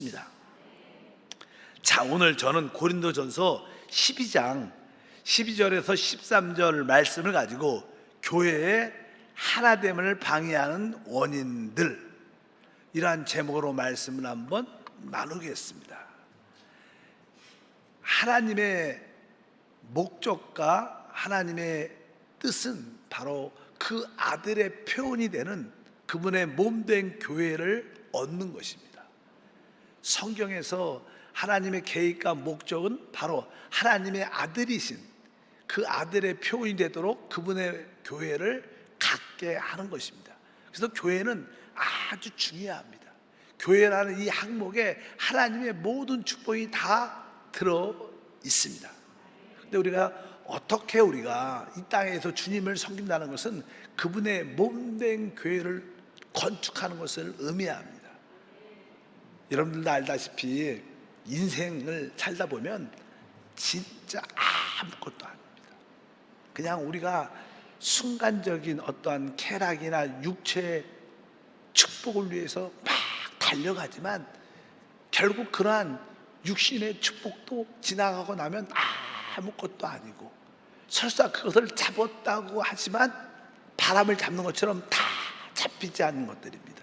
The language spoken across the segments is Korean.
입니다. 자, 오늘 저는 고린도전서 12장 12절에서 13절 말씀을 가지고 교회의 하나됨을 방해하는 원인들, 이러한 제목으로 말씀을 한번 나누겠습니다. 하나님의 목적과 하나님의 뜻은 바로 그 아들의 표현이 되는 그분의 몸된 교회를 얻는 것입니다. 성경에서 하나님의 계획과 목적은 바로 하나님의 아들이신 그 아들의 표현이 되도록 그분의 교회를 갖게 하는 것입니다. 그래서 교회는 아주 중요합니다. 교회라는 이 항목에 하나님의 모든 축복이 다 들어 있습니다. 근데 어떻게 우리가 이 땅에서 주님을 섬긴다는 것은 그분의 몸된 교회를 건축하는 것을 의미합니다. 여러분들도 알다시피 인생을 살다 보면 진짜 아무것도 아닙니다. 그냥 우리가 순간적인 어떠한 쾌락이나 육체의 축복을 위해서 막 달려가지만 결국 그러한 육신의 축복도 지나가고 나면 아무것도 아니고, 설사 그것을 잡았다고 하지만 바람을 잡는 것처럼 다 잡히지 않는 것들입니다.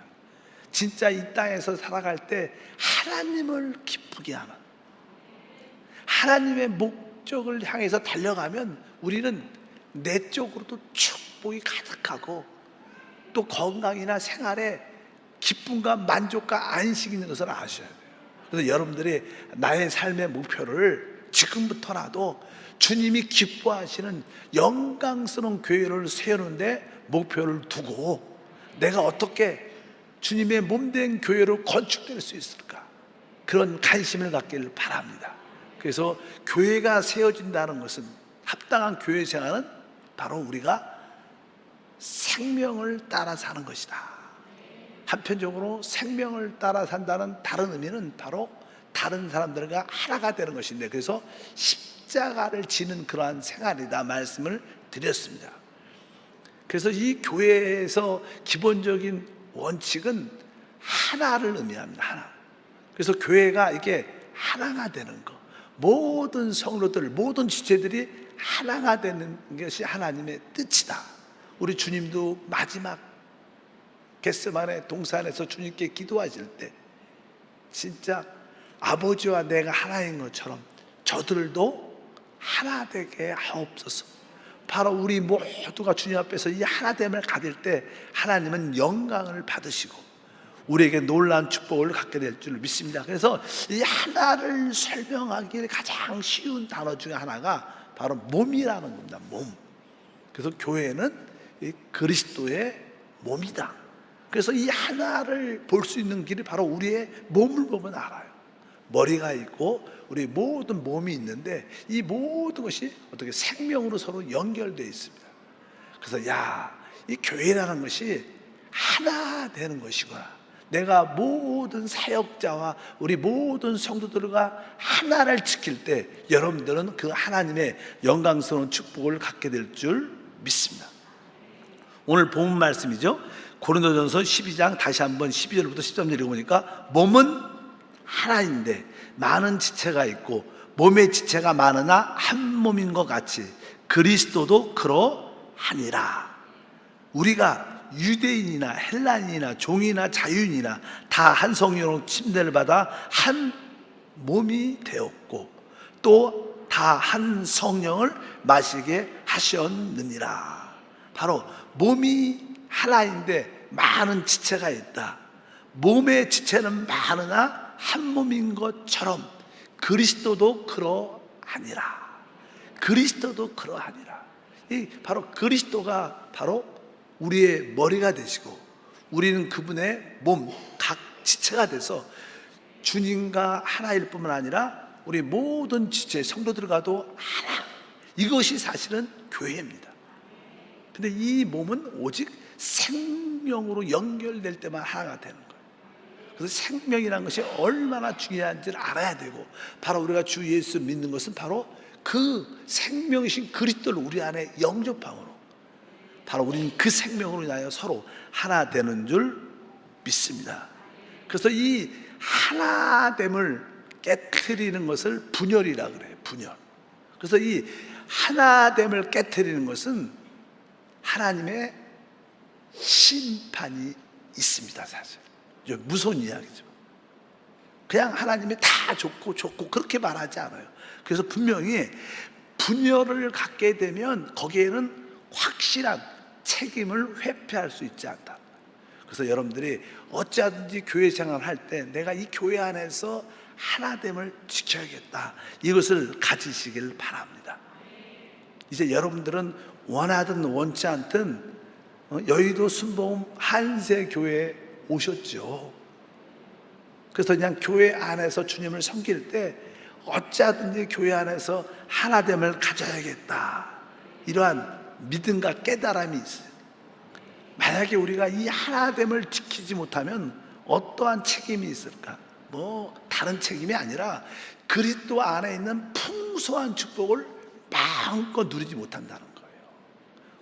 진짜 이 땅에서 살아갈 때 하나님을 기쁘게 하는, 하나님의 목적을 향해서 달려가면 우리는 내적으로도 축복이 가득하고 또 건강이나 생활에 기쁨과 만족과 안식이 있는 것을 아셔야 돼요. 그래서 여러분들이 나의 삶의 목표를 지금부터라도 주님이 기뻐하시는 영광스러운 교회를 세우는데 목표를 두고, 내가 어떻게 주님의 몸된 교회로 건축될 수 있을까, 그런 관심을 갖기를 바랍니다. 그래서 교회가 세워진다는 것은, 합당한 교회 생활은 바로 우리가 생명을 따라 사는 것이다. 한편적으로 생명을 따라 산다는 다른 의미는 바로 다른 사람들과 하나가 되는 것인데, 그래서 십자가를 지는 그러한 생활이다 말씀을 드렸습니다. 그래서 이 교회에서 기본적인 원칙은 하나를 의미합니다. 하나. 그래서 교회가 이게 하나가 되는 것, 모든 성도들, 모든 지체들이 하나가 되는 것이 하나님의 뜻이다. 우리 주님도 마지막 겟세마네 동산에서 주님께 기도하실 때 진짜 아버지와 내가 하나인 것처럼 저들도 하나 되게 하옵소서. 바로 우리 모두가 주님 앞에서 이 하나됨을 가질 때 하나님은 영광을 받으시고 우리에게 놀라운 축복을 갖게 될 줄 믿습니다. 그래서 이 하나를 설명하기 가장 쉬운 단어 중에 하나가 바로 몸이라는 겁니다. 몸. 그래서 교회는 이 그리스도의 몸이다. 그래서 이 하나를 볼 수 있는 길이 바로 우리의 몸을 보면 알아요. 머리가 있고 우리 모든 몸이 있는데 이 모든 것이 어떻게 생명으로 서로 연결되어 있습니다. 그래서 이 교회라는 것이 하나 되는 것이구나. 내가 모든 사역자와 우리 모든 성도들과 하나를 지킬 때 여러분들은 그 하나님의 영광스러운 축복을 갖게 될 줄 믿습니다. 오늘 본문 말씀이죠. 고린도전서 12장 다시 한번 12절부터 13절 읽어보니까, 몸은 하나인데 많은 지체가 있고 몸의 지체가 많으나 한 몸인 것 같이 그리스도도 그러하니라. 우리가 유대인이나 헬라인이나 종이나 자유인이나 다 한 성령으로 침례를 받아 한 몸이 되었고 또 다 한 성령을 마시게 하셨느니라. 바로 몸이 하나인데 많은 지체가 있다. 몸의 지체는 많으나 한 몸인 것처럼 그리스도도 그러하니라. 그리스도도 그러하니라. 바로 그리스도가 바로 우리의 머리가 되시고 우리는 그분의 몸, 각 지체가 돼서 주님과 하나일 뿐만 아니라 우리 모든 지체, 성도들과도 하나. 이것이 사실은 교회입니다. 근데 이 몸은 오직 생명으로 연결될 때만 하나가 되는 거예요. 그래서 생명이라는 것이 얼마나 중요한지를 알아야 되고, 바로 우리가 주 예수 믿는 것은 바로 그 생명이신 그리스도를 우리 안에 영접함으로 바로 우리는 그 생명으로 인하여 서로 하나 되는 줄 믿습니다. 그래서 이 하나됨을 깨트리는 것을 분열이라 그래요. 분열. 그래서 이 하나됨을 깨트리는 것은 하나님의 심판이 있습니다. 사실 무서운 이야기죠. 그냥 하나님이 다 좋고 그렇게 말하지 않아요. 그래서 분명히 분열을 갖게 되면 거기에는 확실한 책임을 회피할 수 있지 않다. 그래서 여러분들이 어찌하든지 교회 생활을 할 때 내가 이 교회 안에서 하나됨을 지켜야겠다, 이것을 가지시길 바랍니다. 이제 여러분들은 원하든 원치 않든 여의도 순복음 한세교회에 오셨죠. 그래서 그냥 교회 안에서 주님을 섬길 때 어찌하든지 교회 안에서 하나됨을 가져야겠다, 이러한 믿음과 깨달음이 있어요. 만약에 우리가 이 하나됨을 지키지 못하면 어떠한 책임이 있을까? 다른 책임이 아니라 그리스도 안에 있는 풍성한 축복을 마음껏 누리지 못한다는 거예요.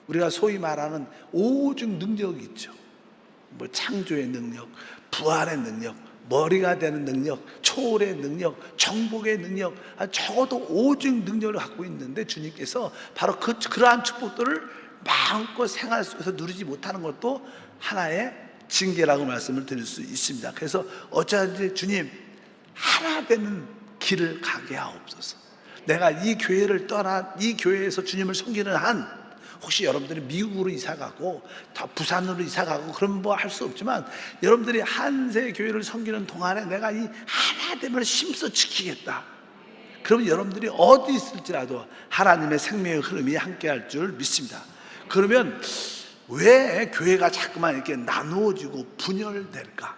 우리가 소위 말하는 오직 능력이 있죠. 창조의 능력, 부활의 능력, 머리가 되는 능력, 초월의 능력, 정복의 능력, 적어도 오직 능력을 갖고 있는데 주님께서 바로 그러한 축복들을 마음껏 생활 속에서 누리지 못하는 것도 하나의 징계라고 말씀을 드릴 수 있습니다. 그래서 어쩌든지 주님, 하나 되는 길을 가게 하옵소서. 내가 이 교회를 떠나 이 교회에서 주님을 섬기는 한, 혹시 여러분들이 미국으로 이사가고 부산으로 이사가고 그럼 할 수 없지만, 여러분들이 한세 교회를 섬기는 동안에 내가 이 하나됨을 힘써 지키겠다, 그러면 여러분들이 어디 있을지라도 하나님의 생명의 흐름이 함께할 줄 믿습니다. 그러면 왜 교회가 자꾸만 이렇게 나누어지고 분열될까?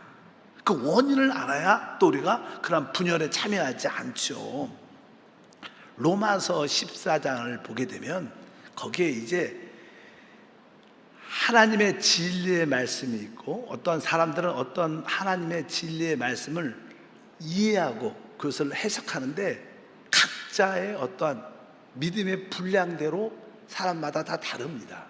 그 원인을 알아야 또 우리가 그런 분열에 참여하지 않죠. 로마서 14장을 보게 되면 거기에 이제 하나님의 진리의 말씀이 있고, 어떤 사람들은 어떤 하나님의 진리의 말씀을 이해하고 그것을 해석하는데 각자의 어떠한 믿음의 분량대로 사람마다 다 다릅니다.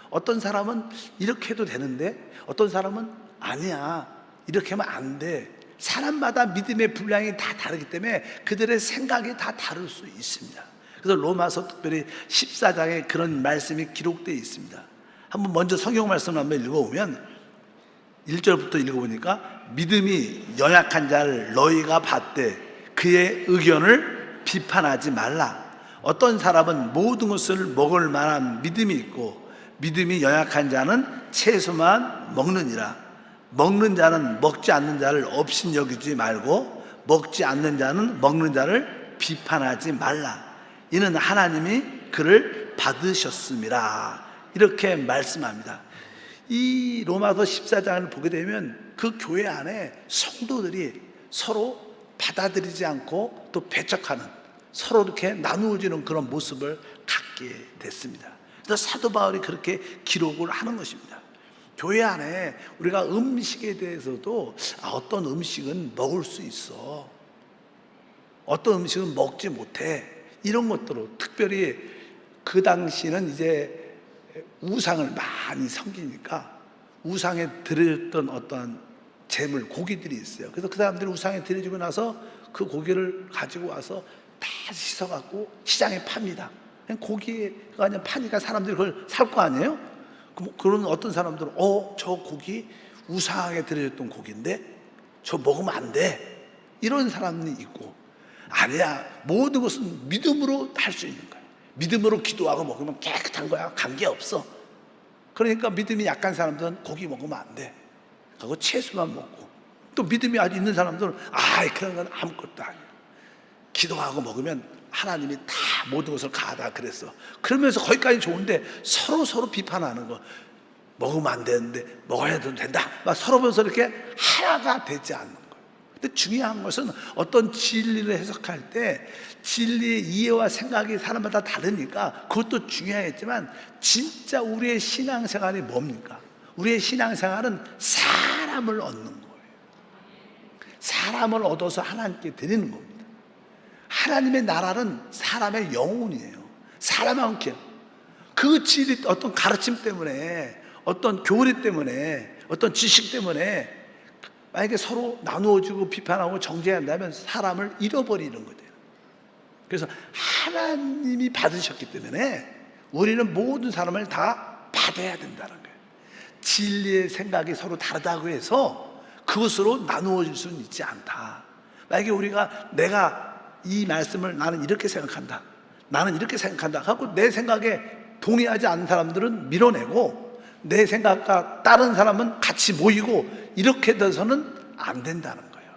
어떤 사람은 이렇게 해도 되는데 어떤 사람은 아니야, 이렇게 하면 안 돼. 사람마다 믿음의 분량이 다 다르기 때문에 그들의 생각이 다 다를 수 있습니다. 그래서 로마서 특별히 14장에 그런 말씀이 기록되어 있습니다. 한번 먼저 성경 말씀을 한번 읽어보면 1절부터 읽어보니까, 믿음이 연약한 자를 너희가 받되 그의 의견을 비판하지 말라. 어떤 사람은 모든 것을 먹을 만한 믿음이 있고 믿음이 연약한 자는 채소만 먹느니라. 먹는 자는 먹지 않는 자를 업신여기지 말고 먹지 않는 자는 먹는 자를 비판하지 말라. 이는 하나님이 그를 받으셨음이라. 이렇게 말씀합니다. 이 로마서 14장을 보게 되면 그 교회 안에 성도들이 서로 받아들이지 않고 또 배척하는, 서로 이렇게 나누어지는 그런 모습을 갖게 됐습니다. 그래서 사도 바울이 그렇게 기록을 하는 것입니다. 교회 안에 우리가 음식에 대해서도 어떤 음식은 먹을 수 있어, 어떤 음식은 먹지 못해, 이런 것들로, 특별히 그 당시는 이제 우상을 많이 섬기니까 우상에 드렸던 어떠한 재물, 고기들이 있어요. 그래서 그 사람들이 우상에 드려지고 나서 그 고기를 가지고 와서 다 씻어갖고 시장에 팝니다. 고기가 그냥 파니까 사람들이 그걸 살 거 아니에요? 그런 어떤 사람들은 저 고기 우상에 드려졌던 고기인데 저 먹으면 안 돼, 이런 사람이 있고, 아니야, 모든 것은 믿음으로 할 수 있는 거야. 믿음으로 기도하고 먹으면 깨끗한 거야, 관계없어. 그러니까 믿음이 약한 사람들은 고기 먹으면 안 돼, 그리고 채소만 먹고, 또 믿음이 아주 있는 사람들은 그런 건 아무것도 아니야, 기도하고 먹으면 하나님이 다 모든 것을 가하다 그랬어. 그러면서 거기까지 좋은데 서로 비판하는 거, 먹으면 안 되는데 먹어야 된다, 막 서로 보면서 이렇게 하나가 되지 않는 거예요. 근데 중요한 것은 어떤 진리를 해석할 때 진리의 이해와 생각이 사람마다 다르니까 그것도 중요하겠지만, 진짜 우리의 신앙생활이 뭡니까? 우리의 신앙생활은 사람을 얻는 거예요. 사람을 얻어서 하나님께 드리는 겁니다. 하나님의 나라는 사람의 영혼이에요. 사람한테 그 진리, 어떤 가르침 때문에, 어떤 교리 때문에, 어떤 지식 때문에 만약에 서로 나누어지고 비판하고 정죄한다면 사람을 잃어버리는 거예요. 그래서 하나님이 받으셨기 때문에 우리는 모든 사람을 다 받아야 된다는 거예요. 진리의 생각이 서로 다르다고 해서 그것으로 나누어질 수는 있지 않다. 만약에 우리가 내가 이 말씀을 나는 이렇게 생각한다, 나는 이렇게 생각한다 하고 내 생각에 동의하지 않는 사람들은 밀어내고 내 생각과 다른 사람은 같이 모이고 이렇게 돼서는 안 된다는 거예요.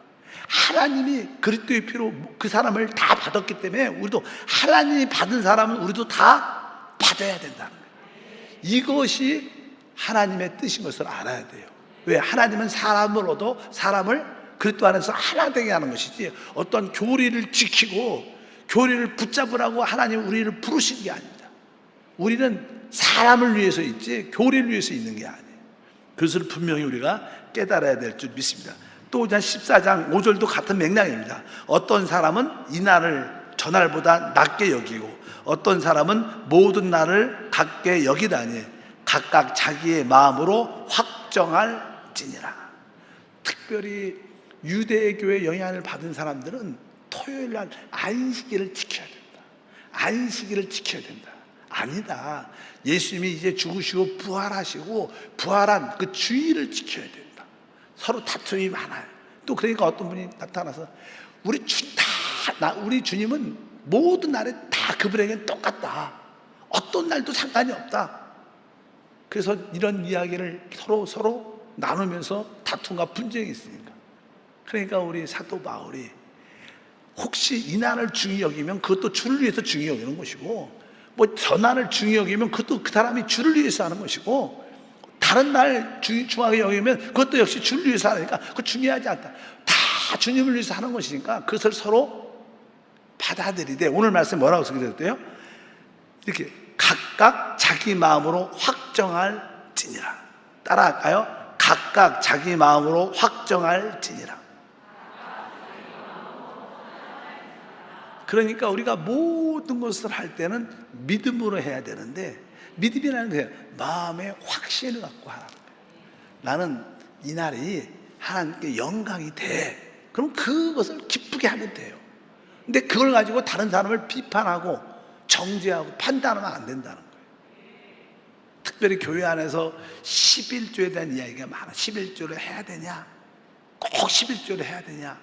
하나님이 그리스도의 피로 그 사람을 다 받았기 때문에 우리도 하나님이 받은 사람은 우리도 다 받아야 된다는 거예요. 이것이 하나님의 뜻인 것을 알아야 돼요. 왜? 하나님은 사람으로도 사람을 그리스도 안에서 하나 되게 하는 것이지 어떤 교리를 지키고 교리를 붙잡으라고 하나님 우리를 부르신 게 아닙니다. 우리는 사람을 위해서 있지 교리를 위해서 있는 게 아니에요. 그것을 분명히 우리가 깨달아야 될 줄 믿습니다. 또 14장 5절도 같은 맥락입니다. 어떤 사람은 이 날을 저날보다 낮게 여기고 어떤 사람은 모든 날을 같게 여기다니 각각 자기의 마음으로 확정할지니라. 특별히 유대교의 영향을 받은 사람들은 토요일 날 안식일을 지켜야 된다. 안식일을 지켜야 된다. 아니다. 예수님이 이제 죽으시고 부활하시고 부활한 그 주일을 지켜야 된다. 서로 다툼이 많아요. 또 그러니까 어떤 분이 나타나서 우리 주님은 모든 날에 다 그분에게는 똑같다. 어떤 날도 상관이 없다. 그래서 이런 이야기를 서로 나누면서 다툼과 분쟁이 있으니까. 그러니까 우리 사도 바울이 혹시 이 날을 중히 여기면 그것도 주를 위해서 중히 여기는 것이고 뭐 저 날을 중히 여기면 그것도 그 사람이 주를 위해서 하는 것이고 다른 날 중하게 여기면 그것도 역시 주를 위해서 하니까 그거 중요하지 않다. 다 주님을 위해서 하는 것이니까 그것을 서로 받아들이되 오늘 말씀 뭐라고 쓰게됐대요? 이렇게 각각 자기 마음으로 확정할지니라. 따라할까요? 각각 자기 마음으로 확정할지니라. 그러니까 우리가 모든 것을 할 때는 믿음으로 해야 되는데 믿음이라는 게 마음의 확신을 갖고 하라는 거예요. 나는 이 날이 하나님께 영광이 돼. 그럼 그것을 기쁘게 하면 돼요. 근데 그걸 가지고 다른 사람을 비판하고 정죄하고 판단하면 안 된다는 거예요. 특별히 교회 안에서 11조에 대한 이야기가 많아. 11조를 해야 되냐? 꼭 11조를 해야 되냐?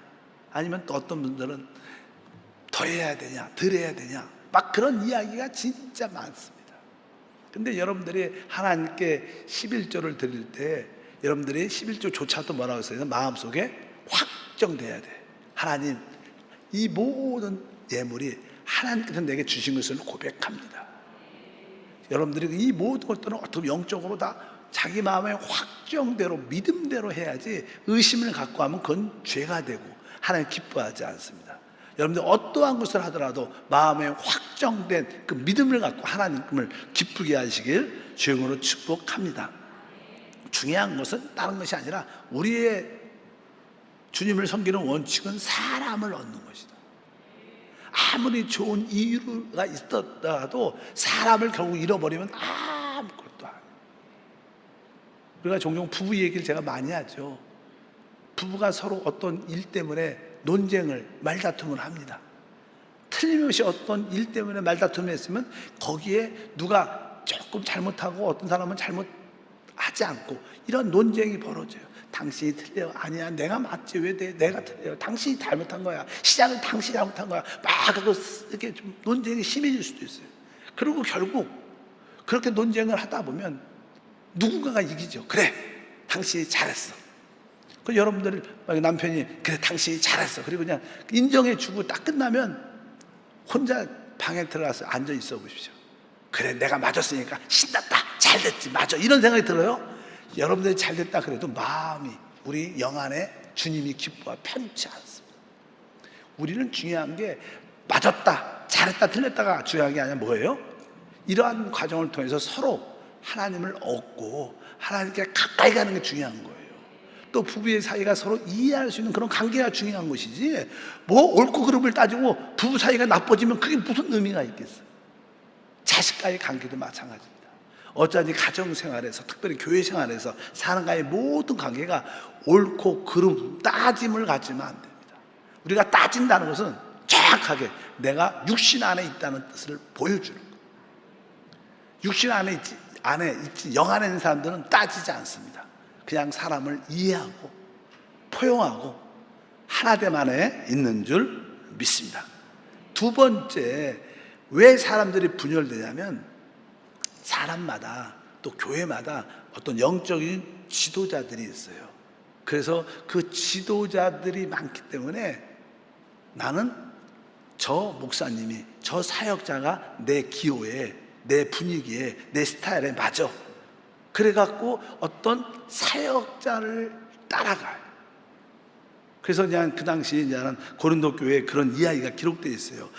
아니면 또 어떤 분들은 더 해야 되냐? 덜 해야 되냐? 막 그런 이야기가 진짜 많습니다. 근데 여러분들이 하나님께 11조를 드릴 때 여러분들이 11조조차도 뭐라고 했어요? 마음속에 확정돼야 돼. 하나님, 이 모든 예물이 하나님께서 내게 주신 것을 고백합니다. 여러분들이 이 모든 것들은 어떻게 영적으로 다 자기 마음의 확정대로 믿음대로 해야지 의심을 갖고 하면 그건 죄가 되고 하나님 기뻐하지 않습니다. 여러분들 어떠한 것을 하더라도 마음에 확정된 그 믿음을 갖고 하나님을 기쁘게 하시길 주영으로 축복합니다. 중요한 것은 다른 것이 아니라 우리의 주님을 섬기는 원칙은 사람을 얻는 것이다. 아무리 좋은 이유가 있었더라도 사람을 결국 잃어버리면 아무것도 아니에요. 우리가 종종 부부 얘기를 제가 많이 하죠. 부부가 서로 어떤 일 때문에 논쟁을, 말다툼을 합니다. 틀림없이 어떤 일 때문에 말다툼을 했으면 거기에 누가 조금 잘못하고 어떤 사람은 잘못하지 않고 이런 논쟁이 벌어져요. 당신이 틀려요. 아니야, 내가 맞지. 왜 내가 틀려요? 당신이 잘못한 거야. 시작은 당신이 잘못한 거야. 막 이렇게 좀 논쟁이 심해질 수도 있어요. 그리고 결국 그렇게 논쟁을 하다 보면 누군가가 이기죠. 그래, 당신이 잘했어. 그 여러분들 남편이 그래 당신이 잘했어. 그리고 그냥 인정해주고 딱 끝나면 혼자 방에 들어가서 앉아 있어 보십시오. 그래 내가 맞았으니까 신났다. 잘됐지. 맞아. 이런 생각이 들어요. 여러분들이 잘됐다 그래도 마음이 우리 영 안에 주님이 기뻐와 편치 않습니다. 우리는 중요한 게 맞았다, 잘했다, 틀렸다가 중요한 게 아니라 뭐예요? 이러한 과정을 통해서 서로 하나님을 얻고 하나님께 가까이 가는 게 중요한 거예요. 또 부부의 사이가 서로 이해할 수 있는 그런 관계가 중요한 것이지 뭐 옳고 그름을 따지고 부부 사이가 나빠지면 그게 무슨 의미가 있겠어요? 자식과의 관계도 마찬가지입니다. 어쩌니 가정생활에서, 특별히 교회생활에서 사람과의 모든 관계가 옳고 그름, 따짐을 가지면 안 됩니다. 우리가 따진다는 것은 정확하게 내가 육신 안에 있다는 뜻을 보여주는 거예요. 육신 안에 있지 영 안에 있는 사람들은 따지지 않습니다. 그냥 사람을 이해하고 포용하고 하나됨 안에 있는 줄 믿습니다. 두 번째, 왜 사람들이 분열되냐면 사람마다 또 교회마다 어떤 영적인 지도자들이 있어요. 그래서 그 지도자들이 많기 때문에 나는 저 목사님이, 저 사역자가 내 기호에, 내 분위기에, 내 스타일에 맞아. 그래갖고 어떤 사역자를 따라가요. 그래서 그냥 그 당시 이제는 고린도 교회에 그런 이야기가 기록되어 있어요.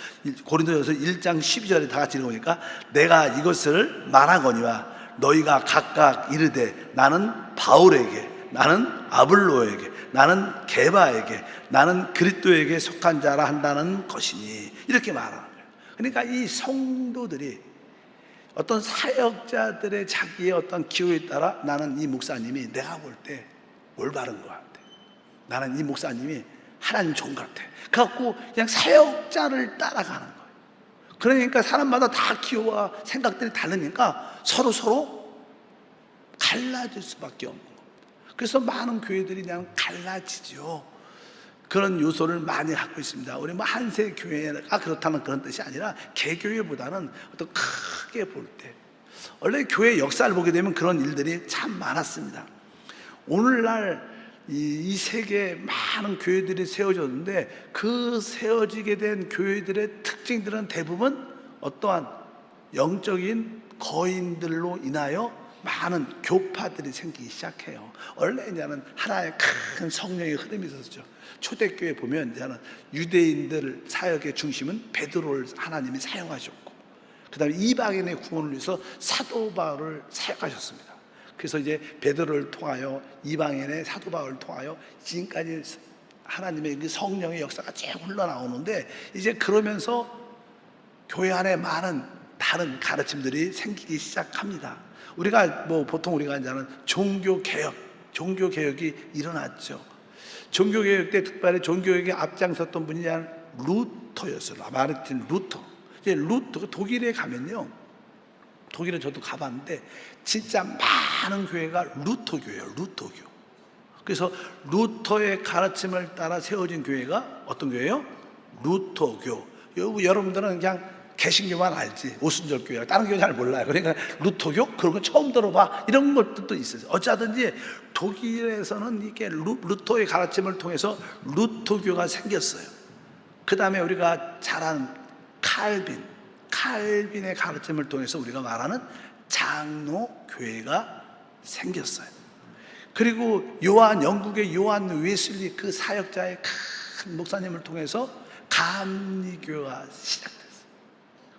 고린도전서 1장 12절에 다 같이 읽어보니까 내가 이것을 말하거니와 너희가 각각 이르되 나는 바울에게, 나는 아볼로에게, 나는 게바에게, 나는 그리스도에게 속한 자라 한다는 것이니, 이렇게 말하는 거예요. 그러니까 이 성도들이 어떤 사역자들의 자기의 어떤 기호에 따라 나는 이 목사님이 내가 볼 때 올바른 것 같아, 나는 이 목사님이 하나님 좋은 것 같아, 그래갖고 그냥 사역자를 따라가는 거예요. 그러니까 사람마다 다 기호와 생각들이 다르니까 서로 갈라질 수밖에 없는 겁니다. 그래서 많은 교회들이 그냥 갈라지죠. 그런 요소를 많이 하고 있습니다. 우리 뭐 한세 교회가 그렇다는 그런 뜻이 아니라 개교회보다는 어떤 크게 볼 때, 원래 교회 역사를 보게 되면 그런 일들이 참 많았습니다. 오늘날 이 세계에 많은 교회들이 세워졌는데 그 세워지게 된 교회들의 특징들은 대부분 어떠한 영적인 거인들로 인하여 많은 교파들이 생기기 시작해요. 원래 이제는 하나의 큰 성령의 흐름이 있었죠. 초대교회 보면 이제는 유대인들 사역의 중심은 베드로를 하나님이 사용하셨고, 그 다음에 이방인의 구원을 위해서 사도 바울을 사역하셨습니다. 그래서 이제 베드로를 통하여 이방인의 사도 바울을 통하여 지금까지 하나님의 성령의 역사가 쭉 흘러나오는데, 이제 그러면서 교회 안에 많은 다른 가르침들이 생기기 시작합니다. 우리가 뭐 보통 우리가 이제는 종교개혁이 일어났죠. 종교개혁 때 특별히 종교개혁에 앞장섰던 분이 루터였어요. 마르틴 루터. 이제 루터, 독일에 가면요, 독일은 저도 가봤는데 진짜 많은 교회가 루터교예요. 루터교. 그래서 루터의 가르침을 따라 세워진 교회가 어떤 교회예요? 루터교. 여러분들은 그냥 개신교만 알지 오순절교회가 다른 교회 잘 몰라요. 그러니까 루터교? 그런 거 처음 들어봐, 이런 것도 있어요. 어쩌든지 독일에서는 이게 루터의 가르침을 통해서 루터교가 생겼어요. 그 다음에 우리가 잘 아는 칼빈의 가르침을 통해서 우리가 말하는 장로교회가 생겼어요. 그리고 영국의 요한 웨슬리, 그 사역자의 큰 목사님을 통해서 감리교가 시작됐어요.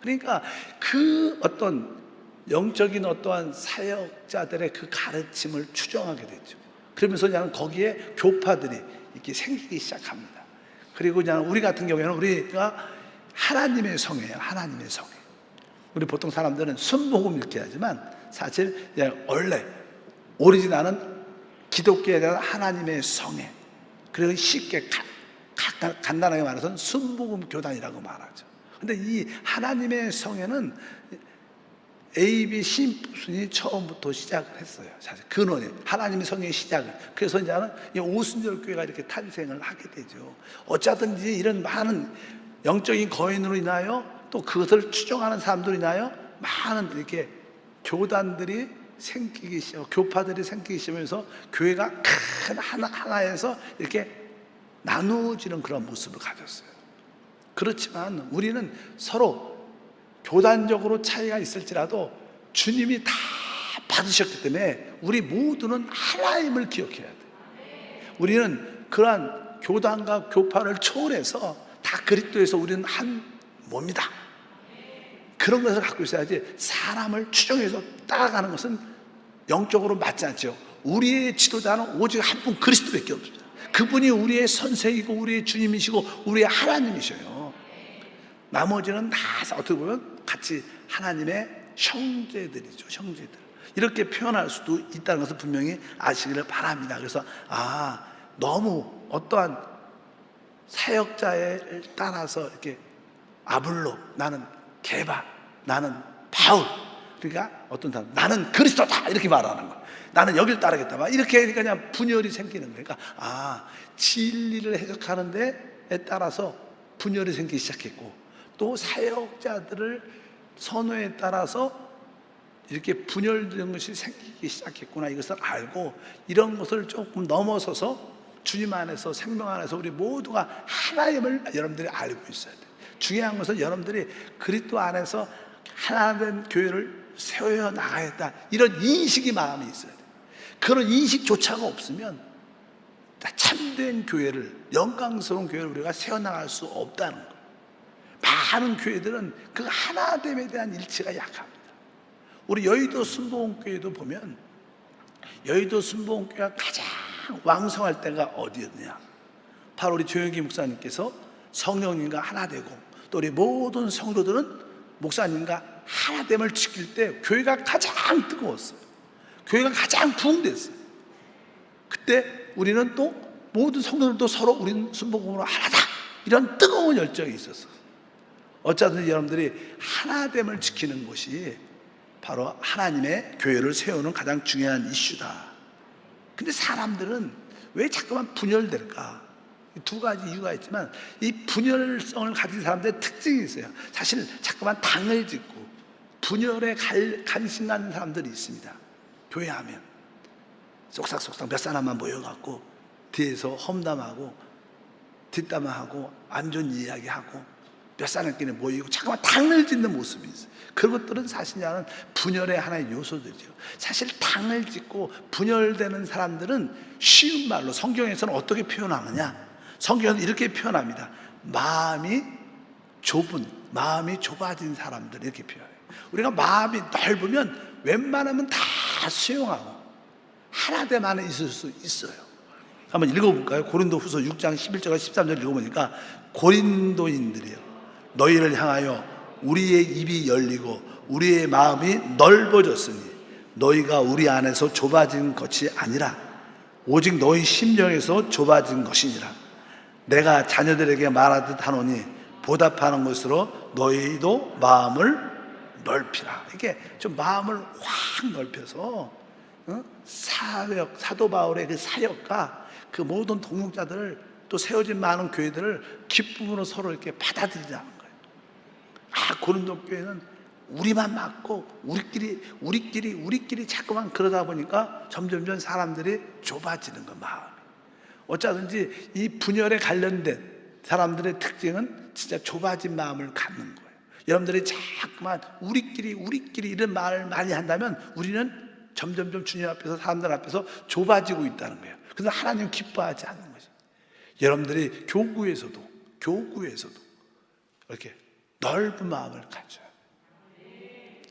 그러니까 그 어떤 영적인 어떠한 사역자들의 그 가르침을 추정하게 됐죠. 그러면서 그냥 거기에 교파들이 이렇게 생기기 시작합니다. 그리고 그냥 우리 같은 경우에는 우리가 하나님의 성이에요. 하나님의 성. 우리 보통 사람들은 순복음 이렇게 하지만 사실 원래 오리지널은 기독교에 대한 하나님의 성에, 그리고 쉽게 간단하게 말해서는 순복음 교단이라고 말하죠. 근데 이 하나님의 성에는 AB 심부순이 처음부터 시작을 했어요. 사실 근원이 하나님의 성의 시작을. 그래서 이제는 오순절 교회가 이렇게 탄생을 하게 되죠. 어쩌든지 이런 많은 영적인 거인으로 인하여 또 그것을 추종하는 사람들로 인하여 많은 이렇게 교단들이 생기기 시작, 교파들이 생기기 시작하면서 교회가 큰 하나에서 이렇게 나누어지는 그런 모습을 가졌어요. 그렇지만 우리는 서로 교단적으로 차이가 있을지라도 주님이 다 받으셨기 때문에 우리 모두는 하나임을 기억해야 돼요. 우리는 그러한 교단과 교파를 초월해서 다 그리스도에서 우리는 한 몸이다. 그런 것을 갖고 있어야지 사람을 추종해서 따라가는 것은 영적으로 맞지 않죠. 우리의 지도자는 오직 한 분 그리스도밖에 없습니다. 그분이 우리의 선생이고 우리의 주님이시고 우리의 하나님이셔요. 나머지는 다 어떻게 보면 같이 하나님의 형제들이죠, 형제들. 이렇게 표현할 수도 있다는 것을 분명히 아시기를 바랍니다. 그래서 너무 어떠한 사역자에 따라서 이렇게 아블로, 나는 게바, 나는 바울, 그러니까 어떤 사람 나는 그리스도다 이렇게 말하는 거예요. 나는 여길 따르겠다 막 이렇게 그냥 분열이 생기는 거예요. 그러니까 진리를 해석하는 데에 따라서 분열이 생기기 시작했고, 또 사역자들을 선호에 따라서 이렇게 분열된 것이 생기기 시작했구나, 이것을 알고 이런 것을 조금 넘어서서 주님 안에서, 생명 안에서 우리 모두가 하나임을 여러분들이 알고 있어야 돼요. 중요한 것은 여러분들이 그리스도 안에서 하나된 교회를 세워 나가겠다, 이런 인식이 마음에 있어야 돼요. 그런 인식조차가 없으면 참된 교회를, 영광스러운 교회를 우리가 세워나갈 수 없다는 거예요. 많은 교회들은 그 하나됨에 대한 일치가 약합니다. 우리 여의도 순복음교회도 보면, 여의도 순복음교회가 가장 왕성할 때가 어디였냐, 바로 우리 조영기 목사님께서 성령님과 하나 되고, 또 우리 모든 성도들은 목사님과 하나됨을 지킬 때 교회가 가장 뜨거웠어요. 교회가 가장 부흥됐어요. 그때 우리는 또 모든 성도들도 서로 우리는 순복음으로 하나다, 이런 뜨거운 열정이 있었어요. 어쩌든지 여러분들이 하나됨을 지키는 것이 바로 하나님의 교회를 세우는 가장 중요한 이슈다. 근데 사람들은 왜 자꾸만 분열될까? 두 가지 이유가 있지만, 이 분열성을 가진 사람들의 특징이 있어요. 사실 자꾸만 당을 짓고 분열에 관심 갖는 사람들이 있습니다. 교회하면 쏙싹쏙싹 몇 사람만 모여갖고 뒤에서 험담하고 뒷담화하고 안 좋은 이야기하고 몇 사람끼리 모이고 자꾸만 당을 짓는 모습이 있어요. 그것들은 사실 분열의 하나의 요소들이죠. 사실 당을 짓고 분열되는 사람들은 쉬운 말로 성경에서는 어떻게 표현하느냐, 성경은 이렇게 표현합니다. 마음이 좁아진 사람들, 이렇게 표현해요. 우리가 마음이 넓으면 웬만하면 다 수용하고 하나됨 안에 있을 수 있어요. 한번 읽어볼까요? 고린도후서 6장 11절과 13절 읽어보니까, 고린도인들이여, 너희를 향하여 우리의 입이 열리고 우리의 마음이 넓어졌으니 너희가 우리 안에서 좁아진 것이 아니라 오직 너희 심령에서 좁아진 것이니라. 내가 자녀들에게 말하듯 하노니 보답하는 것으로 너희도 마음을 넓히라. 이게 좀 마음을 확 넓혀서 사도 바울의 그 사역과 그 모든 동역자들을, 또 세워진 많은 교회들을 기쁨으로 서로 이렇게 받아들이라는 거예요. 고린도 교회는 우리만 맞고 우리끼리 자꾸만 그러다 보니까 점점점 사람들이 좁아지는 거, 마음이. 어쩌든지 이 분열에 관련된 사람들의 특징은 진짜 좁아진 마음을 갖는 거예요. 여러분들이 자꾸만 우리끼리 이런 말을 많이 한다면 우리는 점점점 주님 앞에서, 사람들 앞에서 좁아지고 있다는 거예요. 그래서 하나님 기뻐하지 않는 거죠. 여러분들이 교구에서도 이렇게 넓은 마음을 가져야 돼요.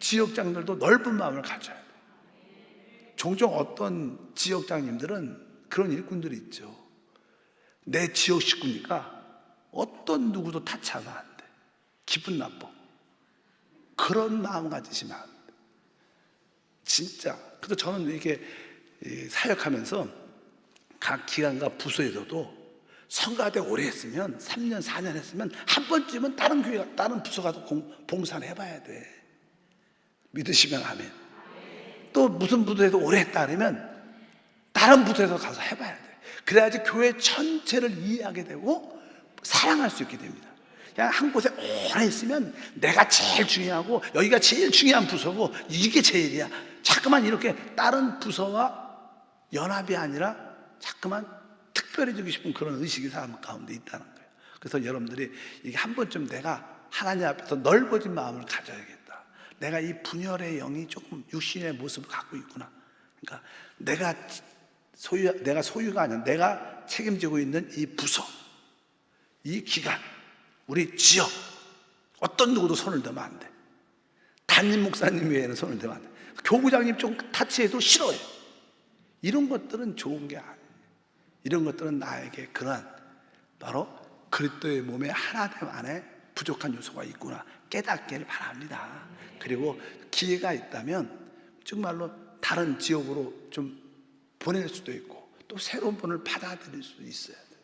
지역장들도 넓은 마음을 가져야 돼요. 종종 어떤 지역장님들은 그런 일꾼들이 있죠. 내 지역 식구니까 어떤 누구도 타치하면 안 돼, 기분 나빠, 그런 마음 가지시면 안 돼. 진짜. 그래서 저는 이렇게 사역하면서 각 기관과 부서에서도 성가대 오래 했으면, 3년 4년 했으면 한 번쯤은 다른 교회가, 다른 부서 가서 봉사를 해봐야 돼. 믿으시면 아멘. 또 무슨 부서에서 오래 했다 그러면 다른 부서에서 가서 해봐야 돼. 그래야지 교회 전체를 이해하게 되고 사랑할 수 있게 됩니다. 그냥 한 곳에 오래 있으면 내가 제일 중요하고 여기가 제일 중요한 부서고 이게 제일이야, 자꾸만 이렇게 다른 부서와 연합이 아니라 자꾸만 특별해지고 싶은 그런 의식이 사람 가운데 있다는 거예요. 그래서 여러분들이 이게 한 번쯤 내가 하나님 앞에서 넓어진 마음을 가져야겠다, 내가 이 분열의 영이 조금 육신의 모습을 갖고 있구나, 그러니까 내가 소유가 아니라 내가 책임지고 있는 이 부서, 이 기관, 우리 지역, 어떤 누구도 손을 대면 안 돼. 담임 목사님 외에는 손을 대면 안 돼. 교구장님 좀 타치해도 싫어요. 이런 것들은 좋은 게 아니에요. 이런 것들은 나에게 그러한 바로 그리스도의 몸의 하나됨 안에 부족한 요소가 있구나 깨닫기를 바랍니다. 그리고 기회가 있다면 정말로 다른 지역으로 좀 보낼 수도 있고 또 새로운 분을 받아들일 수 있어야 돼요.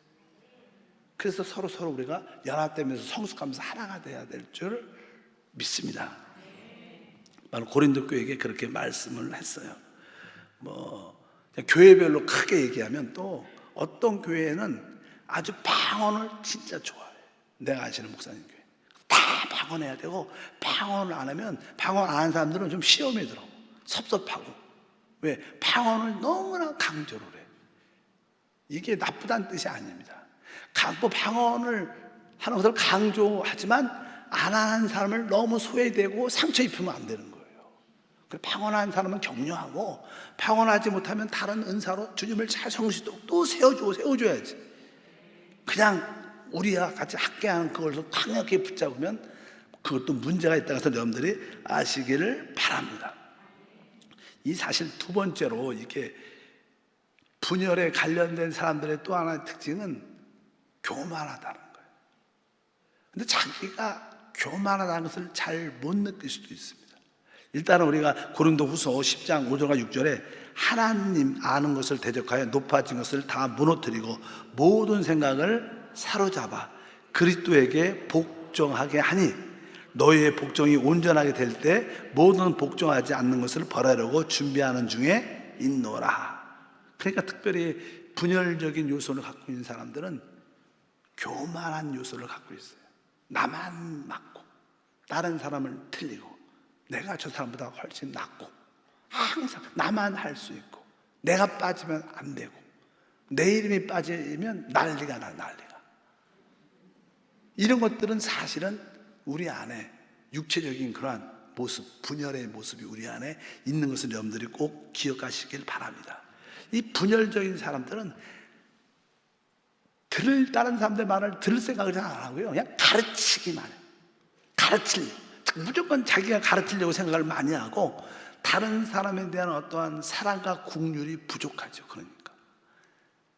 그래서 서로 우리가 연합되면서 성숙하면서 하나가 돼야 될 줄 믿습니다. 바로 고린도 교회에게 그렇게 말씀을 했어요. 교회별로 크게 얘기하면 또 어떤 교회는 아주 방언을 진짜 좋아해요. 내가 아시는 목사님 교회 다 방언해야 되고, 방언을 안 하면, 방언 안 하는 사람들은 좀 시험에 들어 섭섭하고. 왜? 방언을 너무나 강조를 해. 이게 나쁘다는 뜻이 아닙니다. 방언을 하는 것을 강조하지만 안 하는 사람을 너무 소외되고 상처 입히면 안 되는 거예요. 방언하는 사람은 격려하고, 방언하지 못하면 다른 은사로 주님을 잘 성취도록 또 세워줘야지. 그냥 우리와 같이 함께하는 그걸 강하게 붙잡으면 그것도 문제가 있다고 해서 여러분들이 아시기를 바랍니다. 이 사실 두 번째로 이게 분열에 관련된 사람들의 또 하나의 특징은 교만하다는 거예요. 근데 자기가 교만하다는 것을 잘 못 느낄 수도 있습니다. 일단은 우리가 고린도후서 10장 5절과 6절에 하나님 아는 것을 대적하여 높아진 것을 다 무너뜨리고 모든 생각을 사로잡아 그리스도에게 복종하게 하니 너희의 복종이 온전하게 될 때 모든 복종하지 않는 것을 벌하려고 준비하는 중에 있노라. 그러니까 특별히 분열적인 요소를 갖고 있는 사람들은 교만한 요소를 갖고 있어요. 나만 맞고 다른 사람을 틀리고 내가 저 사람보다 훨씬 낫고 항상 나만 할 수 있고 내가 빠지면 안 되고 내 이름이 빠지면 난리가 나. 이런 것들은 사실은 우리 안에 육체적인 그러한 모습, 분열의 모습이 우리 안에 있는 것을 여러분들이 꼭 기억하시길 바랍니다. 이 분열적인 사람들은 다른 사람들 말을 들을 생각을 잘 안 하고요, 그냥 가르치기만 해요. 무조건 자기가 가르치려고 생각을 많이 하고 다른 사람에 대한 어떠한 사랑과 긍휼이 부족하죠.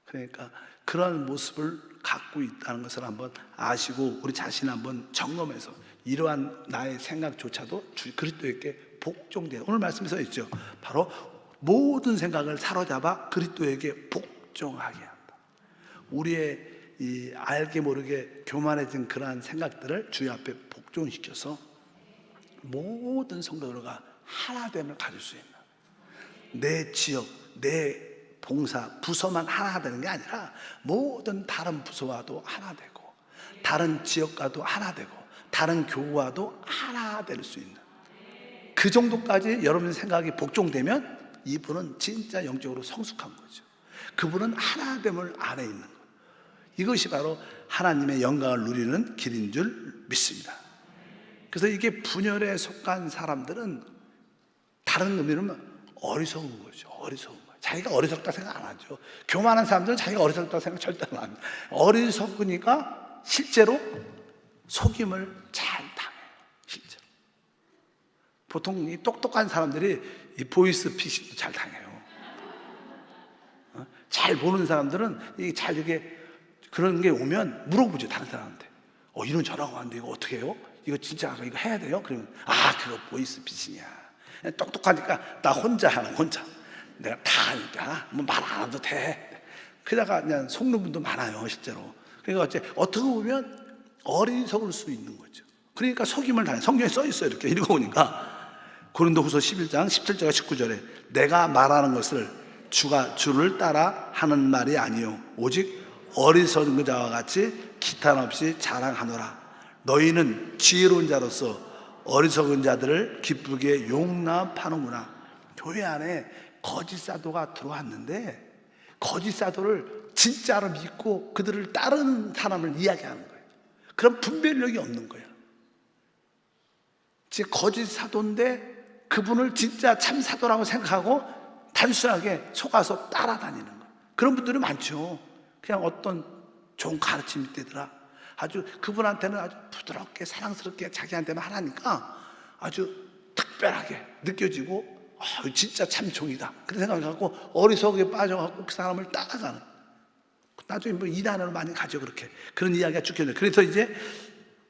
그러니까 그런 모습을 갖고 있다는 것을 한번 아시고 우리 자신을 한번 점검해서 이러한 나의 생각조차도 그리스도에게 복종돼야. 오늘 말씀에 써 있죠. 바로 모든 생각을 사로잡아 그리스도에게 복종하게 한다. 우리의 이 알게 모르게 교만해진 그러한 생각들을 주의 앞에 복종시켜서 모든 성도들과 하나됨을 가질 수 있는, 내 지역, 내 봉사, 부서만 하나 되는 게 아니라 모든 다른 부서와도 하나 되고 다른 지역과도 하나 되고 다른 교우와도 하나 될 수 있는 그 정도까지 여러분 생각이 복종되면 이분은 진짜 영적으로 성숙한 거죠. 그분은 하나됨을 안에 있는 거예요. 이것이 바로 하나님의 영광을 누리는 길인 줄 믿습니다. 그래서 이게 분열에 속한 사람들은 다른 의미로는 어리석은 거죠. 자기가 어리석다 생각 안 하죠. 교만한 사람들은 자기가 어리석다 생각 절대 안 합니다. 어리석으니까 실제로 속임을 잘 당해요. 실제로. 보통 이 똑똑한 사람들이 이 보이스 피싱도 잘 당해요. 잘 보는 사람들은 이게 그런 게 오면 물어보죠, 다른 사람한테. 이런 전화가 왔는데 이거 어떻게 해요? 이거 진짜 이거 해야 돼요? 그러면 그거 보이스 피싱이야. 똑똑하니까 나 혼자. 내가 다 하니까 뭐 말 안 해도 돼. 그러다가 그냥 속는 분도 많아요, 실제로. 그러니까 어떻게 보면 어리석을 수 있는 거죠. 그러니까 속임을 당해. 성경에 써 있어요. 이렇게 읽어보니까 고린도후서 11장 17절과 19절에 내가 말하는 것을 주를 따라 하는 말이 아니요 오직 어리석은 자와 같이 기탄 없이 자랑하노라. 너희는 지혜로운 자로서 어리석은 자들을 기쁘게 용납하는구나. 교회 안에 거짓 사도가 들어왔는데 거짓 사도를 진짜로 믿고 그들을 따르는 사람을 이야기하는 거예요. 그런 분별력이 없는 거예요. 즉 거짓 사도인데 그분을 진짜 참 사도라고 생각하고 단순하게 속아서 따라다니는 거예요. 그런 분들이 많죠. 그냥 어떤 좋은 가르침이 되더라. 아주 그분한테는 아주 부드럽게 사랑스럽게 자기한테만 하라니까 아주 특별하게 느껴지고 진짜 참 종이다 그런 생각을 갖고 어리석게 빠져갖고 그 사람을 따라가는, 나중에 뭐 이단으로 많이 가죠. 그런 이야기가 쭉혀져요. 그래서 이제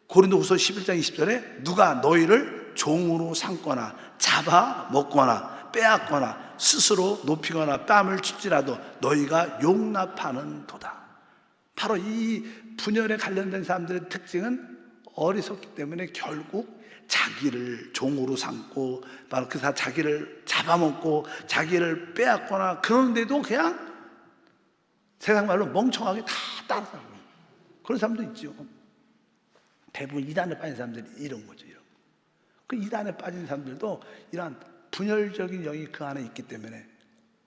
고린도후서 11장 20절에 누가 너희를 종으로 삼거나 잡아먹거나 빼앗거나 스스로 높이거나 뺨을 칠지라도 너희가 용납하는 도다. 바로 이 분열에 관련된 사람들의 특징은 어리석기 때문에 결국 자기를 종으로 삼고 바로 그 사람 자기를 잡아먹고 자기를 빼앗거나 그러는데도 그냥 세상 말로 멍청하게 다 따라가고 그런 사람도 있죠. 대부분 이단에 빠진 사람들이 이런 거죠. 이런 거. 그 이단에 빠진 사람들도 이러한 분열적인 영이 그 안에 있기 때문에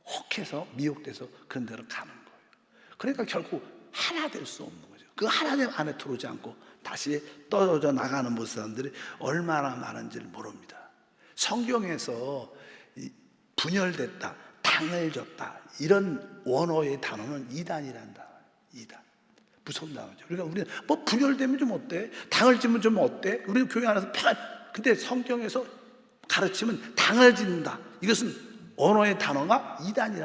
혹해서 미혹돼서 그런 데로 가는 거예요. 그러니까 결국 하나 될 수 없는 거죠. 그 하나됨 안에 들어오지 않고 다시 떨어져 나가는 모습 사람들이 얼마나 많은지를 모릅니다. 성경에서 분열됐다, 당을 줬다 이런 원어의 단어는 이단이라는 단어예요. 이단. 무서운 단어죠. 그러니까 우리는 뭐 분열되면 좀 어때? 당을 지면 좀 어때? 우리 교회 안에서 근데 성경에서 가르치면 당을 짓는다. 이것은 언어의 단어가 이단이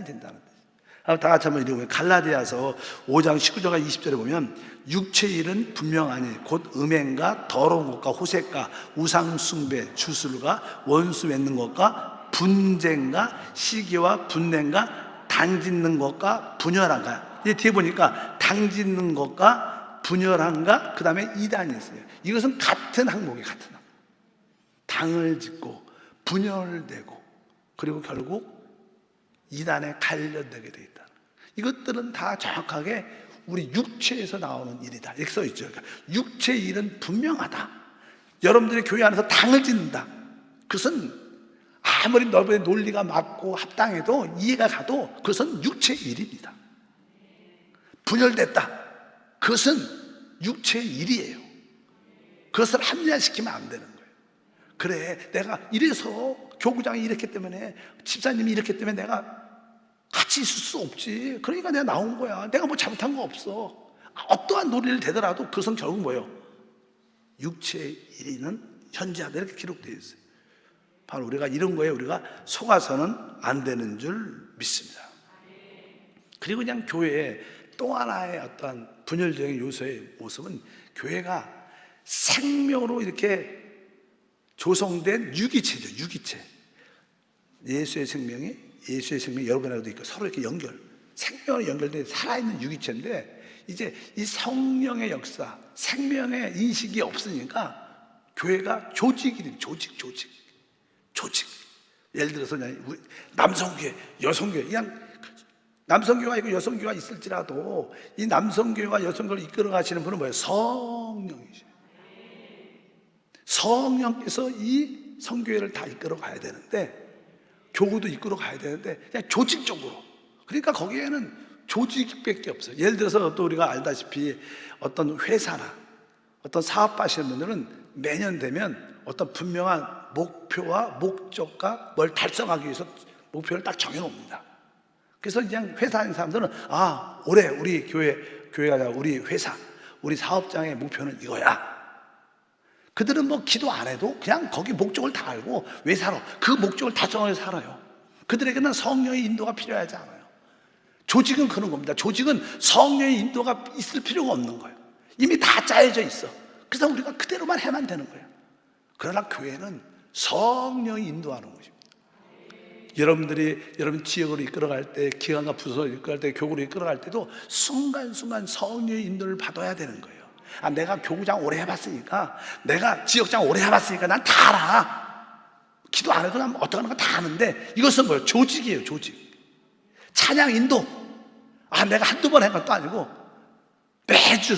된다는 거예요. 다 같이 한번 읽어보면 갈라디아서 5장 19절과 20절에 보면 육체의 일은 분명하니 곧 음행과 더러운 것과 호색과 우상숭배 주술과 원수 맺는 것과 분쟁과 시기와 분냄과 당짓는 것과 분열한가. 이제 뒤에 보니까 당짓는 것과 분열한가 그 다음에 이단이 있어요. 이것은 같은 항목이에요. 같은 항목. 당을 짓고 분열되고 그리고 결국 이단에 관련되게 돼 있다. 이것들은 다 정확하게 우리 육체에서 나오는 일이다. 이렇게 써 있죠. 그러니까 육체의 일은 분명하다. 여러분들이 교회 안에서 당을 짓는다. 그것은 아무리 너의 논리가 맞고 합당해도 이해가 가도 그것은 육체의 일입니다. 분열됐다. 그것은 육체의 일이에요. 그것을 합리화시키면 안 되는 거예요. 그래, 내가 이래서 교구장이 이렇기 때문에 집사님이 이렇기 때문에 내가 같이 있을 수 없지. 그러니까 내가 나온 거야. 내가 뭐 잘못한 거 없어. 어떠한 논리를 대더라도 그것은 결국 뭐예요? 육체의 일이는 현재하다 이렇게 기록되어 있어요. 바로 우리가 이런 거에 우리가 속아서는 안 되는 줄 믿습니다. 그리고 그냥 교회에 또 하나의 어떤 분열적인 요소의 모습은 교회가 생명으로 이렇게 조성된 유기체죠. 유기체. 예수의 생명이 여러분하고도 있고 서로 이렇게 생명으로 연결된 살아있는 유기체인데 이제 이 성령의 역사, 생명의 인식이 없으니까 교회가 조직. 예를 들어서 남성교회, 여성교회 그냥 남성교회가 있고 여성교회가 있을지라도 이 남성교회와 여성교회를 이끌어 가시는 분은 뭐예요? 성령이죠. 성령께서 이 성교회를 다 이끌어 가야 되는데 교구도 이끌어 가야 되는데 그냥 조직적으로 그러니까 거기에는 조직밖에 없어요. 예를 들어서 또 우리가 알다시피 어떤 회사나 어떤 사업 하시는 분들은 매년 되면 어떤 분명한 목표와 목적과 뭘 달성하기 위해서 목표를 딱 정해놓습니다. 그래서 그냥 회사 하는 사람들은 올해 우리 교회가 아니라 우리 회사, 우리 사업장의 목표는 이거야. 그들은 뭐 기도 안 해도 그냥 거기 목적을 다 알고 왜 살아? 그 목적을 달성해서 살아요. 그들에게는 성령의 인도가 필요하지 않아요. 조직은 그런 겁니다. 조직은 성령의 인도가 있을 필요가 없는 거예요. 이미 다 짜여져 있어. 그래서 우리가 그대로만 해만 되는 거예요. 그러나 교회는 성령이 인도하는 것입니다. 여러분 지역으로 이끌어갈 때, 기관과 부서로 이끌어갈 때, 교구로 이끌어갈 때도 순간순간 성령의 인도를 받아야 되는 거예요. 내가 교구장 오래 해봤으니까, 내가 지역장 오래 해봤으니까 난 다 알아. 기도 안 해도 난 어떻게 하는 거 다 아는데, 이것은 뭐예요? 조직이에요, 조직. 찬양 인도. 내가 한두 번 한 것도 아니고 매주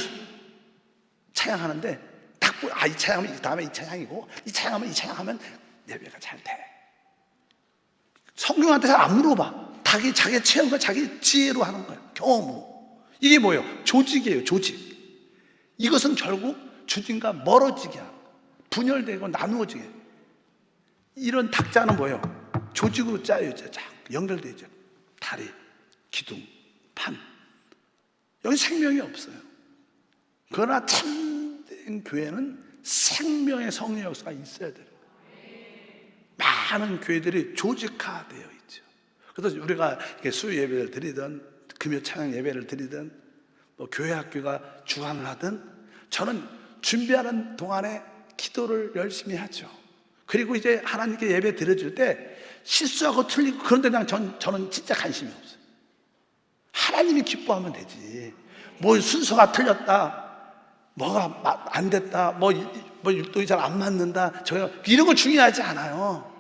찬양하는데 딱 이 찬양하면 다음에 이 찬양이고 이 찬양하면 이 찬양하면 예배가 잘 돼. 성령한테 잘 안 물어봐. 자기 체험과 자기 지혜로 하는 거예요. 경험으로. 이게 뭐예요? 조직이에요, 조직. 이것은 결국 주님과 멀어지게 하고 분열되고 나누어지게. 이런 탁자는 뭐예요? 조직으로 짜여져. 연결되어 있죠. 다리, 기둥, 판. 여기 생명이 없어요. 그러나 참된 교회는 생명의 성령 역사가 있어야 돼요. 많은 교회들이 조직화되어 있죠. 그래서 우리가 수요 예배를 드리든 금요 찬양 예배를 드리든 뭐 교회 학교가 주관을 하든 저는 준비하는 동안에 기도를 열심히 하죠. 그리고 이제 하나님께 예배 드려줄 때 실수하고 틀리고 그런데 그냥 저는 진짜 관심이 없어요. 하나님이 기뻐하면 되지. 뭐 순서가 틀렸다, 뭐가 안 됐다, 뭐 율동이 잘 안 맞는다, 이런 거 중요하지 않아요.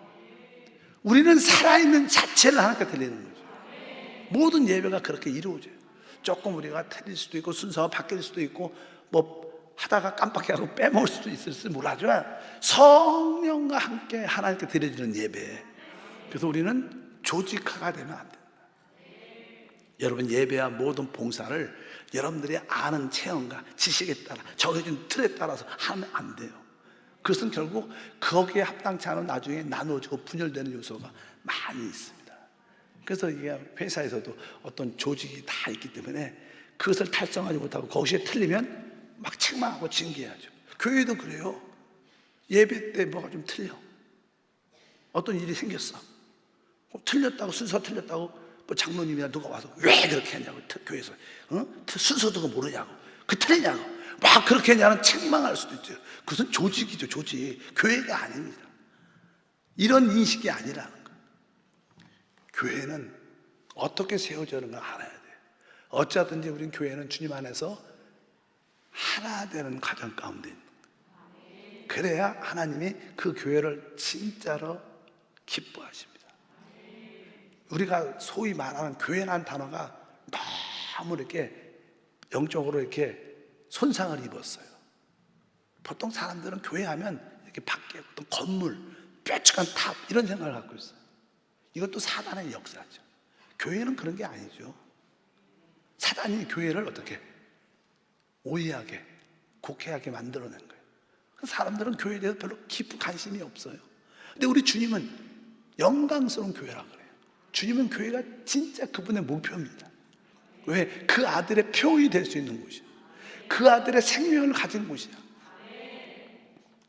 우리는 살아있는 자체를 하나님께 드리는 거죠. 모든 예배가 그렇게 이루어져요. 조금 우리가 틀릴 수도 있고 순서가 바뀔 수도 있고 뭐 하다가 깜빡해가지고 빼먹을 수도 있을지 몰라지만 성령과 함께 하나님께 드려지는 예배. 그래서 우리는 조직화가 되면 안 된다. 여러분, 예배와 모든 봉사를 여러분들이 아는 체험과 지식에 따라 정해진 틀에 따라서 하면 안 돼요. 그것은 결국 거기에 합당치 않은 나중에 나누어지고 분열되는 요소가 많이 있습니다. 그래서 이게 회사에서도 어떤 조직이 다 있기 때문에 그것을 달성하지 못하고 거기에 틀리면 막 책망하고 징계하죠. 교회도 그래요. 예배 때 뭐가 좀 틀려, 어떤 일이 생겼어, 틀렸다고, 순서 틀렸다고 뭐 장로님이나 누가 와서 왜 그렇게 했냐고, 교회에서 순서도 모르냐고, 그 틀리냐고 막 그렇게 했냐는 책망할 수도 있죠. 그것은 조직이죠. 조직, 교회가 아닙니다. 이런 인식이 아니라는 거예요. 교회는 어떻게 세워져는가 알아야 돼요. 어찌하든지 우린 교회는 주님 안에서 하나 되는 과정 가운데 있는 거예요. 그래야 하나님이 그 교회를 진짜로 기뻐하십니다. 우리가 소위 말하는 교회라는 단어가 너무 이렇게 영적으로 이렇게 손상을 입었어요. 보통 사람들은 교회하면 이렇게 밖에 어떤 건물, 뾰족한 탑 이런 생각을 갖고 있어요. 이것도 사단의 역사죠. 교회는 그런 게 아니죠. 사단이 교회를 어떻게 오해하게, 곡해하게 만들어낸 거예요. 사람들은 교회에 대해서 별로 깊은 관심이 없어요. 근데 우리 주님은 영광스러운 교회라고 그래요. 주님은 교회가 진짜 그분의 목표입니다. 왜? 그 아들의 표이 될 수 있는 곳이야. 그 아들의 생명을 가진 곳이야.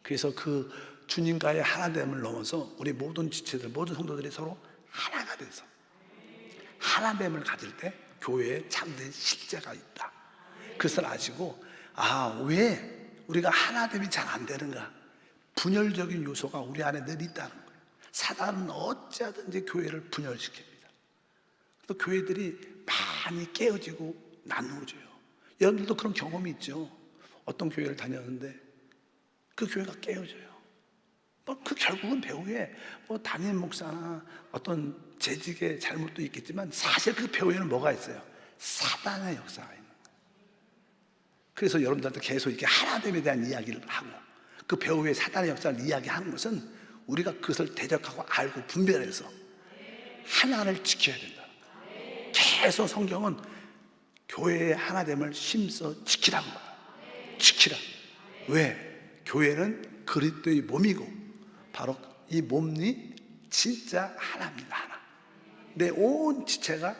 그래서 그 주님과의 하나됨을 넘어서 우리 모든 지체들, 모든 성도들이 서로 하나가 돼서 하나됨을 가질 때 교회에 참된 실제가 있다. 그것을 아시고, 왜 우리가 하나됨이 잘 안 되는가? 분열적인 요소가 우리 안에 늘 있다는 거예요. 사단은 어찌하든지 교회를 분열시킵니다. 또 교회들이 많이 깨어지고 나누어져요. 여러분들도 그런 경험이 있죠. 어떤 교회를 다녔는데 그 교회가 깨어져요. 그 결국은 배후에 담임 목사나 어떤 재직의 잘못도 있겠지만 사실 그 배후에는 뭐가 있어요? 사단의 역사가 있는 거예요. 그래서 여러분들한테 계속 이렇게 하나됨에 대한 이야기를 하고 그 배후의 사단의 역사를 이야기하는 것은 우리가 그것을 대적하고 알고 분별해서 하나를 지켜야 된다. 계속 성경은 교회의 하나됨을 힘써 지키라는 거야. 지키라. 왜? 교회는 그리스도의 몸이고 바로 이 몸이 진짜 하나입니다. 하나. 내 온 지체가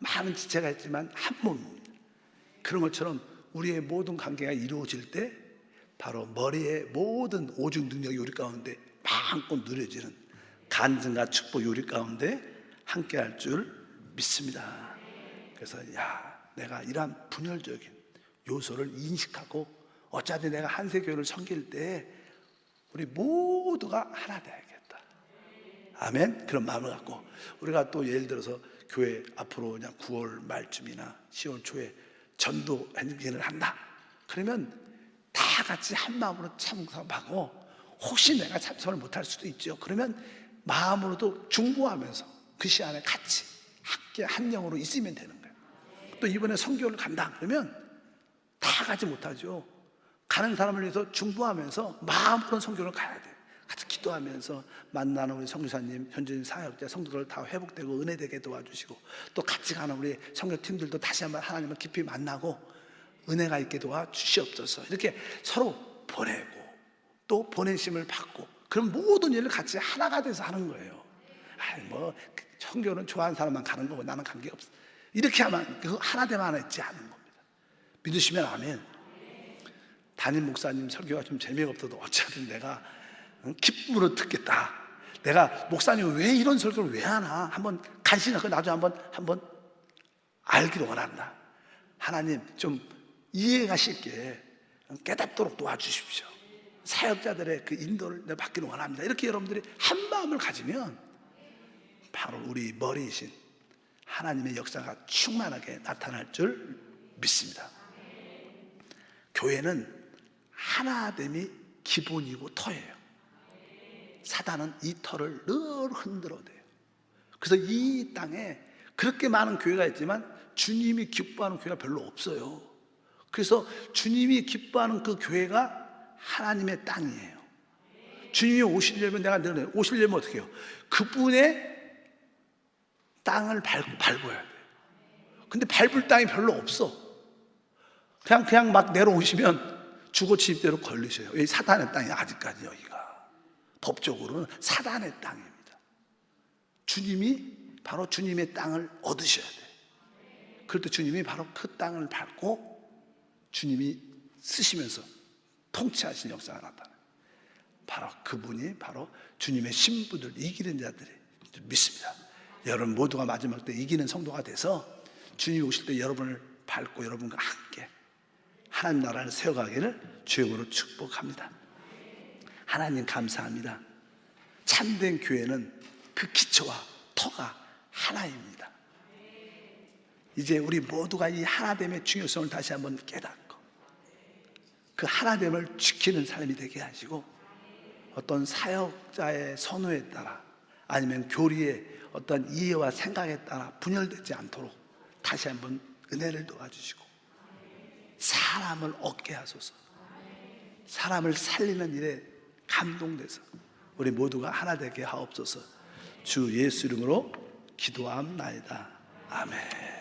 많은 지체가 있지만 한 몸입니다. 그런 것처럼 우리의 모든 관계가 이루어질 때 바로 머리의 모든 오직 능력이 우리 가운데 마음껏 누려지는 간증과 축복이 우리 가운데 함께할 줄 믿습니다. 그래서 내가 이러한 분열적인 요소를 인식하고 어차피 내가 한세교회를 섬길 때 우리 모두가 하나 돼야겠다. 아멘. 그런 마음을 갖고 우리가 또 예를 들어서 교회 앞으로 그냥 9월 말쯤이나 10월 초에 전도 행진을 한다. 그러면 다 같이 한 마음으로 참석하고 혹시 내가 참석을 못할 수도 있죠. 그러면 마음으로도 중보하면서 그 시간에 같이 함께 한 영으로 있으면 되는 거예요. 또 이번에 선교를 간다 그러면 다 가지 못하죠. 가는 사람을 위해서 중보하면서 마음으로 선교를 가야 돼요. 같이 기도하면서 만나는 우리 선교사님, 현지인 사역자, 성도들 다 회복되고 은혜되게 도와주시고 또 같이 가는 우리 선교팀들도 다시 한번 하나님을 깊이 만나고 은혜가 있게 도와주시옵소서. 이렇게 서로 보내고 또 보내심을 받고 그런 모든 일을 같이 하나가 돼서 하는 거예요. 선교는 좋아하는 사람만 가는 거고 나는 관계없어. 이렇게 하면 그 하나되만 하나 있지 않은 겁니다. 믿으시면 아멘. 담임 목사님 설교가 좀 재미가 없어도 어찌하든 내가 기쁨으로 듣겠다. 내가 목사님 왜 이런 설교를 왜 하나 한번 간신하고 나중에 한번 알기를 원한다. 하나님 좀 이해가 쉽게 깨닫도록 도와주십시오. 사역자들의 그 인도를 내가 받기를 원합니다. 이렇게 여러분들이 한 마음을 가지면 바로 우리 머리이신 하나님의 역사가 충만하게 나타날 줄 믿습니다. 교회는 하나됨이 기본이고 터예요. 사단은 이 터를 늘 흔들어대요. 그래서 이 땅에 그렇게 많은 교회가 있지만 주님이 기뻐하는 교회가 별로 없어요. 그래서 주님이 기뻐하는 그 교회가 하나님의 땅이에요. 주님이 오시려면 내가 늘 오시려면 어떻게 해요? 그분의 땅을 밟아야 돼요. 근데 밟을 땅이 별로 없어. 그냥 막 내려오시면 주거침입대로 걸리셔요. 여기 사단의 땅이 아직까지 여기가 법적으로는 사단의 땅입니다. 주님이 바로 주님의 땅을 얻으셔야 돼요. 그럴 때 주님이 바로 그 땅을 밟고 주님이 쓰시면서 통치하신 역사가 나타나요. 바로 그분이 바로 주님의 신부들, 이기는 자들이 믿습니다. 여러분 모두가 마지막 때 이기는 성도가 돼서 주님이 오실 때 여러분을 밟고 여러분과 함께 하나님 나라를 세워가기를 주님으로 축복합니다. 하나님 감사합니다. 참된 교회는 그 기초와 터가 하나입니다. 이제 우리 모두가 이 하나됨의 중요성을 다시 한번 깨닫고 그 하나됨을 지키는 삶이 되게 하시고 어떤 사역자의 선호에 따라 아니면 교리의 어떤 이해와 생각에 따라 분열되지 않도록 다시 한번 은혜를 도와주시고 사람을 얻게 하소서. 사람을 살리는 일에 감동돼서 우리 모두가 하나 되게 하옵소서. 주 예수 이름으로 기도함나이다. 아멘.